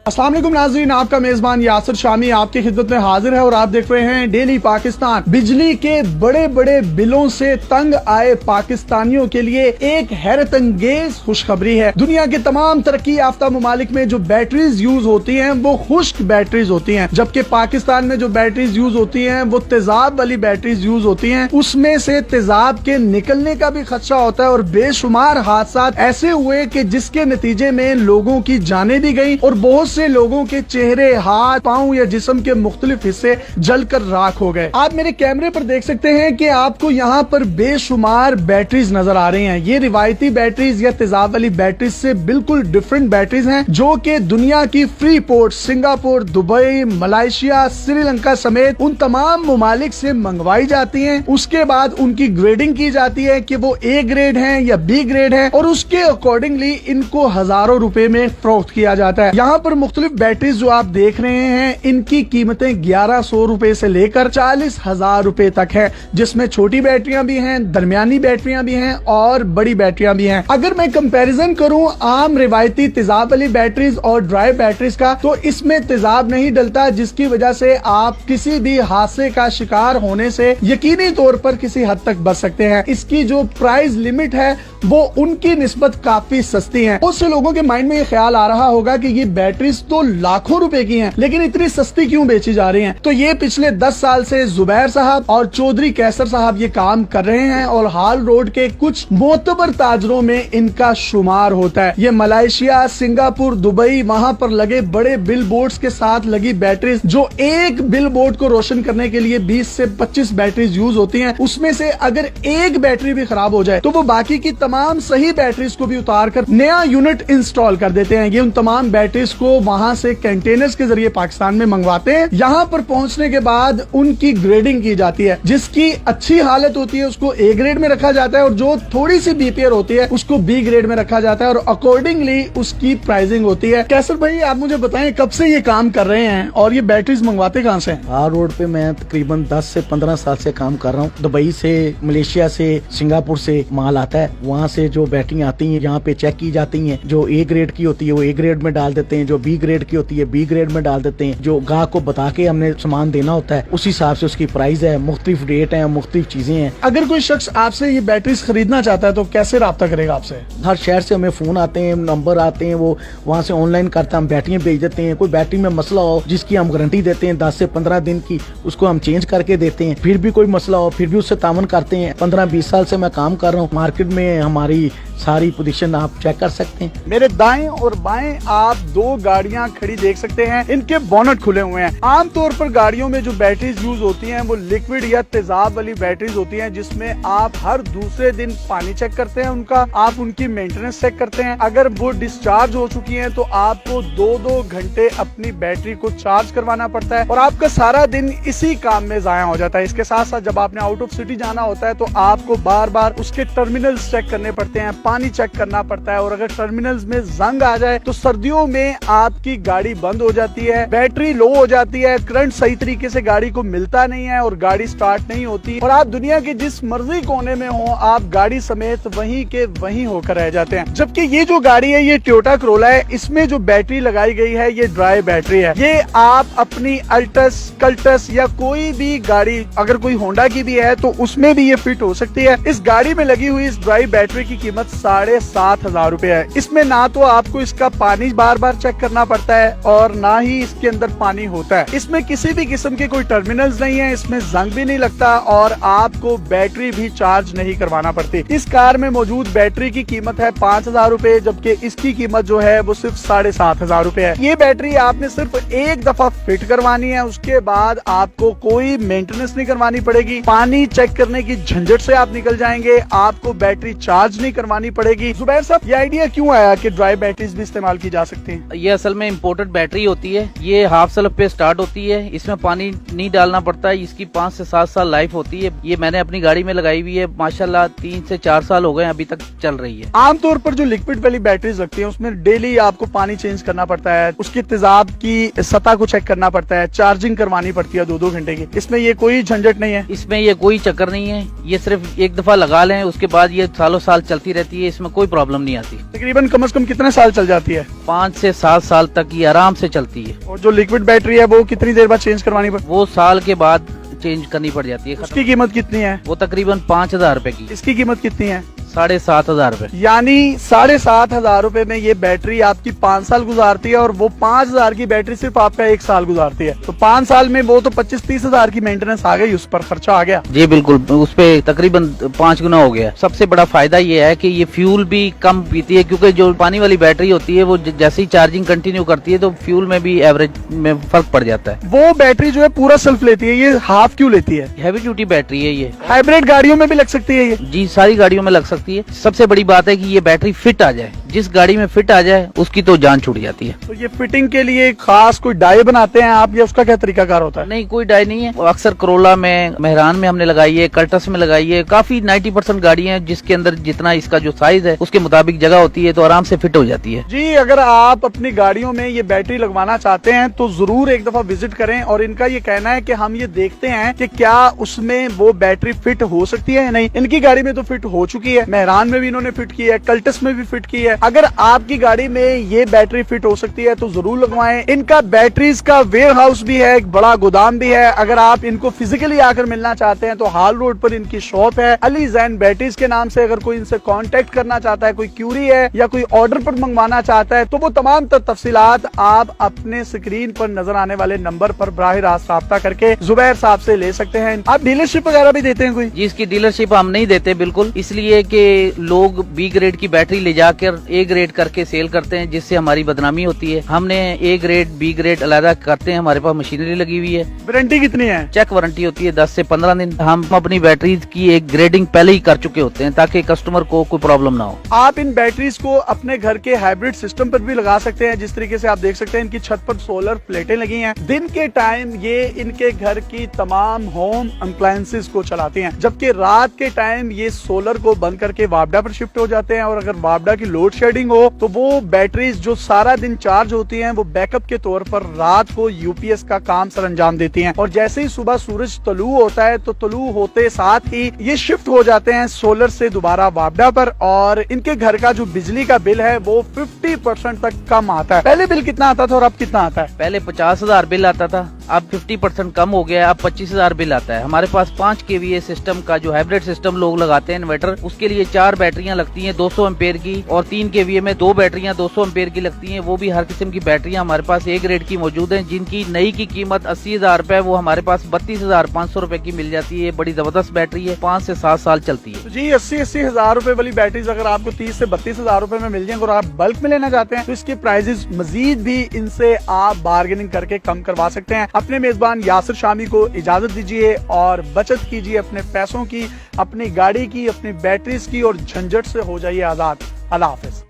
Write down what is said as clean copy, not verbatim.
अस्सलाम वालेकुम नाज़रीन, आपका मेजबान यासिर शामी आपकी खिदमत में हाजिर है और आप देख रहे हैं डेली पाकिस्तान। बिजली के बड़े बड़े बिलों से तंग आए पाकिस्तानियों के लिए एक हैरत अंगेज खुशखबरी है। दुनिया के तमाम तरक्की याफ्ता ममालिक में जो बैटरीज यूज होती हैं वो खुश्क बैटरीज होती हैं, जबकि पाकिस्तान में जो बैटरीज यूज होती हैं वो तेजाब वाली बैटरीज यूज होती हैं। उसमें से तेजाब के निकलने का भी खदशा होता है और बेशुमार हादसा ऐसे हुए कि जिसके नतीजे में लोगों की जानें भी गई और बहुत से लोगों के चेहरे, हाथ, पांव या जिस्म के मुख्तलिफ हिस्से जलकर राख हो गए। आप मेरे कैमरे पर देख सकते हैं कि आपको यहाँ पर बेशुमार बैटरीज नजर आ रही हैं। ये रिवायती बैटरीज या तेजाब वाली बैटरीज से बिल्कुल डिफरेंट बैटरीज हैं, जो कि दुनिया की free port Singapore, Dubai, Malaysia, Sri Lanka समेत उन तमाम ममालिक से मंगवाई जाती हैं। उसके बाद उनकी ग्रेडिंग की जाती है कि वो ए ग्रेड है या बी ग्रेड है और उसके अकॉर्डिंगली इनको हजारों रुपए में फरोख्त किया जाता है। यहाँ पर मुख्तलिफ बैटरीज जो आप देख रहे हैं इनकी कीमतें 1100 रुपए से लेकर 40,000 रुपए तक है, जिसमें छोटी बैटरियां भी हैं, दरमियानी बैटरियां भी हैं और बड़ी बैटरियां भी हैं। अगर मैं कंपैरिजन करूं आम रिवायती तेजाब वाली बैटरीज और ड्राई बैटरीज का, तो इसमें तेजाब नहीं डलता, जिसकी वजह से आप किसी भी हादसे का शिकार होने से यकीनी तौर पर किसी हद तक बच सकते हैं। इसकी जो प्राइस लिमिट है वो उनकी निस्बत काफी सस्ती है। बहुत से लोगों के माइंड में ये ख्याल आ रहा होगा कि ये बैटरीज तो लाखों रुपए की हैं, लेकिन इतनी सस्ती क्यों बेची जा रही हैं? तो ये पिछले 10 साल से जुबैर साहब और चौधरी कैसर साहब ये काम कर रहे हैं और हाल रोड के कुछ मोतबर ताजरों में इनका शुमार होता है। ये मलेशिया, सिंगापुर, दुबई, वहां पर लगे बड़े बिल बोर्ड्स के साथ लगी बैटरीज, जो एक बिल बोर्ड को रोशन करने के लिए 20 से 25 बैटरीज यूज होती हैं। उसमें से अगर एक बैटरी भी खराब हो जाए तो वो बाकी की तमाम सही बैटरीज को भी उतार कर नया यूनिट इंस्टॉल कर देते हैं। ये उन तमाम बैटरीज को वहां से कंटेनर्स के जरिए पाकिस्तान में मंगवाते हैं। यहाँ पर पहुंचने के बाद उनकी ग्रेडिंग की जाती है। जिसकी अच्छी हालत होती है उसको ए ग्रेड में रखा जाता है और जो थोड़ी सी बीपीआर होती है उसको बी ग्रेड में रखा जाता है और अकॉर्डिंगली उसकी प्राइसिंग होती है। कैसर भाई, आप मुझे बताएं कब से ये काम कर रहे हैं और ये बैटरीज मंगवाते कहाँ से? हाल रोड पे मैं तकरीबन 10 से 15 साल से काम कर रहा हूँ। दुबई से, मलेशिया से, सिंगापुर से माल आता है। वहाँ से जो बैटरियाँ आती हैं यहाँ पे चेक की जाती हैं। जो ए ग्रेड की होती है वो ए ग्रेड में डाल देते हैं, जो बी ग्रेड की होती है बी ग्रेड में डाल देते हैं। जो गाहक को बता के हमने सामान देना होता है उस हिसाब से उसकी प्राइस है, मुख्तलिफ रेट है, मुख्तलिफ चीजें हैं। अगर कोई शख्स आपसे ये बैटरीज खरीदना चाहता है तो कैसे राब्ता करेगा आपसे? हर शहर से हमें फोन आते हैं, नंबर आते हैं, वो वहाँ से ऑनलाइन करता हम बैटरियाँ भेज देते हैं। कोई बैटरी में मसला हो जिसकी हम गारंटी देते हैं 10 से 15 दिन की, उसको हम चेंज करके देते हैं। फिर भी कोई मसला हो फिर भी उससे तावन करते हैं। 15-20 साल से मैं काम कर रहा हूँ। मार्केट में हमारी सारी पोजीशन आप चेक कर सकते हैं। मेरे दाएं और बाएं आप 2 गाड़ियां खड़ी देख सकते हैं, इनके बोनट खुले हुए हैं। आमतौर पर गाड़ियों में जो बैटरीज यूज होती हैं वो लिक्विड या तेजाब वाली बैटरीज होती हैं, जिसमें आप हर दूसरे दिन पानी चेक करते हैं उनका, आप उनकी मेंटेनेंस चेक करते हैं। अगर वो डिस्चार्ज हो चुकी हैं तो आपको 2-2 घंटे अपनी बैटरी को चार्ज करवाना पड़ता है और आपका सारा दिन इसी काम में जाया हो जाता है। इसके साथ साथ जब आपने आउट ऑफ सिटी जाना होता है तो आपको बार बार उसके टर्मिनल्स चेक करने पड़ते हैं, पानी चेक करना पड़ता है और अगर टर्मिनल्स में जंग आ जाए तो सर्दियों में आपकी गाड़ी बंद हो जाती है, बैटरी लो हो जाती है, करंट सही तरीके से गाड़ी को मिलता नहीं है और गाड़ी स्टार्ट नहीं होती और आप दुनिया के जिस मर्जी कोने में हो आप गाड़ी समेत वहीं के वहीं होकर रह जाते हैं। जबकि ये जो गाड़ी है ये टोयोटा करोला है, इसमें जो बैटरी लगाई गई है ये ड्राई बैटरी है। ये आप अपनी अल्टस, कल्टस या कोई भी गाड़ी, अगर कोई होंडा की भी है तो उसमें भी ये फिट हो सकती है। इस गाड़ी में लगी हुई इस ड्राई बैटरी की कीमत 7,500 रुपए है। इसमें ना तो आपको इसका पानी बार बार चेक करना पड़ता है और ना ही इसके अंदर पानी होता है। इसमें किसी भी किस्म के कोई टर्मिनल्स नहीं है, इसमें जंग भी नहीं लगता और आपको बैटरी भी चार्ज नहीं करवाना पड़ती। इस कार में मौजूद बैटरी की कीमत है 5,000 रुपए, जबकि इसकी कीमत जो है वो सिर्फ 7,500 रुपए है। ये बैटरी आपने सिर्फ एक दफा फिट करवानी है, उसके बाद आपको कोई मेंटेनेंस नहीं करवानी पड़ेगी। पानी चेक करने की झंझट से आप निकल जाएंगे, आपको बैटरी चार्ज नहीं करवानी पड़ेगी। जुबैर साहब, ये आइडिया क्यों आया कि ड्राई बैटरीज भी इस्तेमाल की जा सकती हैं? ये असल में इम्पोर्टेड बैटरी होती है, ये हाफ सल्फ पे स्टार्ट होती है, इसमें पानी नहीं डालना पड़ता है, इसकी 5 से 7 साल लाइफ होती है। ये मैंने अपनी गाड़ी में लगाई हुई है, माशाल्लाह 3 से 4 साल हो गए अभी तक चल रही है। आमतौर पर जो लिक्विड वाली बैटरीज लगती है उसमें डेली आपको पानी चेंज करना पड़ता है, उसकी तेजाब की सतह को चेक करना पड़ता है, चार्जिंग करवानी पड़ती है 2-2 घंटे की। इसमें ये कोई झंझट नहीं है? इसमें ये कोई चक्कर नहीं है, ये सिर्फ एक दफा लगा लें उसके बाद ये सालों साल चलती रहती जाती है, इसमें कोई प्रॉब्लम नहीं आती। तकरीबन कम से कम कितने साल चल जाती है? 5 से 7 साल तक ये आराम से चलती है। और जो लिक्विड बैटरी है वो कितनी देर बाद चेंज करवानी पड़ती वो साल के बाद चेंज करनी पड़ जाती है। है? उसकी कीमत कितनी है? वो तकरीबन 5,000 रुपए की, इसकी कीमत कितनी है? 7,500 रुपए। यानी 7,500 रुपए में ये बैटरी आपकी 5 साल गुजारती है और वो 5,000 की बैटरी सिर्फ आपका 1 साल गुजारती है। तो 5 साल में वो तो 25-30 हजार की मेंटेनेंस आ गई, उस पर खर्चा आ गया। जी बिल्कुल, उस पे तकरीबन 5 गुना हो गया। सबसे बड़ा फायदा ये है कि ये फ्यूल भी कम पीती है, क्योंकि जो पानी वाली बैटरी होती है वो जैसे ही चार्जिंग कंटिन्यू करती है तो फ्यूल में भी एवरेज में फर्क पड़ जाता है। वो बैटरी जो है पूरा सेल्फ लेती है, ये हाफ क्यों लेती है? हैवी ड्यूटी बैटरी है ये। हाइब्रिड गाड़ियों में भी लग सकती है ये? जी सारी गाड़ियों में लग सकती है। सबसे बड़ी बात है कि ये बैटरी फिट आ जाए, जिस गाड़ी में फिट आ जाए उसकी तो जान छूट जाती है। तो ये फिटिंग के लिए खास कोई डाई बनाते हैं आप, या उसका क्या तरीकाकार होता है? नहीं, कोई डाई नहीं है। अक्सर करोला में, मेहरान में हमने लगाई है, कर्टस में लगाई है। काफी 90% गाड़ी है जिसके अंदर जितना इसका जो साइज है उसके मुताबिक जगह होती है, तो आराम से फिट हो जाती है। जी, अगर आप अपनी गाड़ियों में ये बैटरी लगवाना चाहते हैं तो जरूर एक दफा विजिट करें। और इनका ये कहना है कि हम ये देखते हैं कि क्या उसमें वो बैटरी फिट हो सकती है या नहीं। इनकी गाड़ी में तो फिट हो चुकी है, मेहरान में भी इन्होंने फिट की है, कल्टस में भी फिट की है। अगर आपकी गाड़ी में ये बैटरी फिट हो सकती है तो जरूर लगवाएं। इनका बैटरीज का वेयर हाउस भी है, एक बड़ा गोदाम भी है। अगर आप इनको फिजिकली आकर मिलना चाहते हैं तो हाल रोड पर इनकी शॉप है, अली जैन बैटरीज के नाम से। अगर कोई इनसे कांटेक्ट करना चाहता है, कोई क्यूरी है या कोई ऑर्डर पर मंगवाना चाहता है, तो वो तमाम तफसीलात आप अपने स्क्रीन पर नजर आने वाले नंबर पर बराह रास्त राब्ता करके जुबैर साहब से ले सकते हैं। आप डीलरशिप वगैरह भी देते हैं कोई? जी, इसकी डीलरशिप हम नहीं देते बिल्कुल, इसलिए कि लोग बी ग्रेड की बैटरी ले जाकर ए ग्रेड करके सेल करते हैं, जिससे हमारी बदनामी होती है। हमने ए ग्रेड बी ग्रेड अलग करते हैं, हमारे पास मशीनरी लगी हुई है। वारंटी कितनी है? चेक वारंटी होती है 10 से 15 दिन। हम अपनी बैटरी की एक ग्रेडिंग पहले ही कर चुके होते हैं ताकि कस्टमर को कोई प्रॉब्लम ना हो। आप इन बैटरीज को अपने घर के हाइब्रिड सिस्टम पर भी लगा सकते हैं। जिस तरीके से आप देख सकते हैं इनकी छत पर सोलर प्लेटें लगी हैं। दिन के टाइम ये इनके घर की तमाम होम अप्लायंसेस को चलाती हैं, जबकि रात के टाइम ये सोलर को बंद करके वापडा पर शिफ्ट हो जाते हैं। और अगर वापडा की लोड शेडिंग हो तो वो बैटरीज जो सारा दिन चार्ज होती हैं वो बैकअप के तौर पर रात को यूपीएस का काम सर अंजाम देती हैं। और जैसे ही सुबह सूरज तलू होता है तो तलू होते साथ ही ये शिफ्ट हो जाते हैं सोलर से दोबारा वापडा पर। और इनके घर का जो बिजली का बिल है वो 50% तक कम आता है। पहले बिल कितना आता था और अब कितना आता है? पहले 50,000 बिल आता था, अब 50% कम हो गया है, अब 25,000 बिल आता है। हमारे पास 5 kVA सिस्टम का जो हाइब्रिड सिस्टम लोग लगाते हैं इन्वर्टर, उसके लिए 4 बैटरियां लगती हैं 200 एम्पेयर की, और 3 kVA में 2 बैटरियां 200 एम्पेयर की लगती हैं। वो भी हर किस्म की बैटरियां हमारे पास ए ग्रेड की मौजूद हैं, जिनकी नई की कीमत 80,000 रुपए, वो हमारे पास 32,500 रुपए की मिल जाती है। बड़ी जबरदस्त बैटरी है, 5 से 7 साल चलती है। जी, 80 हजार रुपए वाली बैटरीज अगर आपको 30 से 32,000 रुपए में मिल जाएंगे और आप बल्क में लेना चाहते हैं तो इसके प्राइजेस मजीद भी इनसे आप बार्गेनिंग करके कम करवा सकते हैं। अपने मेजबान यासिर शामी को इजाजत दीजिए और बचत कीजिए अपने पैसों की, अपनी गाड़ी की, अपनी बैटरीज की, और झंझट से हो जाइए आजाद। अल्लाह हाफिज।